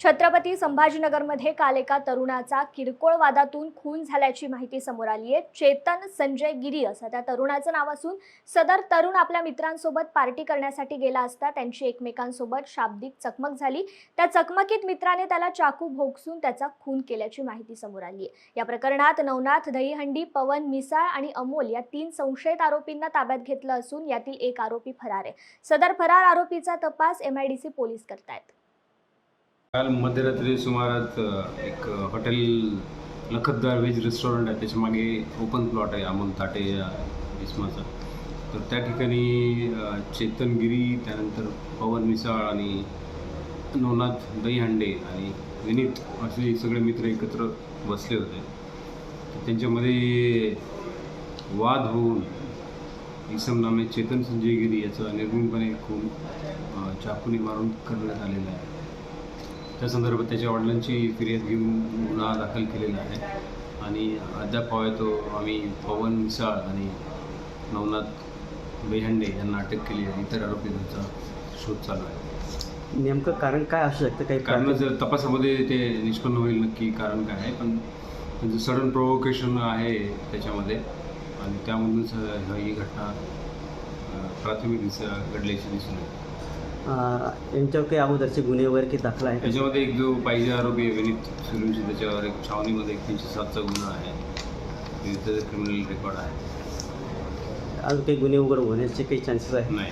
छत्रपती संभाजीनगरमध्ये काल एका तरुणाचा किरकोळ वादातून खून झाल्याची माहिती समोर आली आहे। चेतन संजय गिरी असं त्या तरुणाचं नाव असून सदर तरुण आपल्या मित्रांसोबत पार्टी करण्यासाठी गेला असता त्यांची एकमेकांसोबत शाब्दिक चकमक झाली। त्या चकमकीत मित्राने त्याला चाकू भोगसून त्याचा खून केल्याची माहिती समोर आली आहे। या प्रकरणात नवनाथ दहीहंडी, पवन मिसाळ आणि अमोल या 3 संशयित आरोपींना ताब्यात घेतलं असून यातील एक आरोपी फरार आहे। सदर फरार आरोपीचा तपास MIDC पोलीस करतायत। काल मध्यरात्री सुमारास एक हॉटेल लखतदार व्हेज रेस्टॉरंट आहे, त्याच्या मागे ओपन प्लॉट आहे अमोल ताटे या इसमाचा। तर त्या ठिकाणी चेतन गिरी, त्यानंतर पवन मिसाळ आणि नवनाथ दहीहंडे आणि विनीत असे सगळे मित्र एकत्र बसले होते। त्यांच्यामध्ये वाद होऊन इसम नामे चेतन संजय गिरी याचा निर्ममपणे खून चाकूने मारून करण्यात आलेला आहे। त्या संदर्भात त्याच्या वडिलांची फिर्याद घेऊन गुन्हा दाखल केलेला आहे आणि अद्याप हवा तो आम्ही पवन मिसाळ आणि नवनाथ दहीहंडे यांना अटक केली आहे। इतर आरोपींचा शोध चालू आहे। नेमकं कारण काय असू शकतं? काही कारण जर तपासामध्ये ते निष्पन्न होईल नक्की कारण काय आहे, पण त्यांचं सडन प्रोव्होकेशन आहे त्याच्यामध्ये आणि त्यामधूनच ही घटना प्राथमिक घडल्याची दिसून येते। यांच्यावर काही अगोदरचे गुन्हे वगैरे काही दाखल आहे? त्याच्यामध्ये एक जो पाहिजे आरोपी आहे विनीत सुरुंची, त्याच्यावर एक छावणीमध्ये 307चा गुन्हा आहे, विविध क्रिमिनल रेकॉर्ड आहे। अजून काही गुन्हे उघड होण्याचे काही चान्सेस आहे? नाही।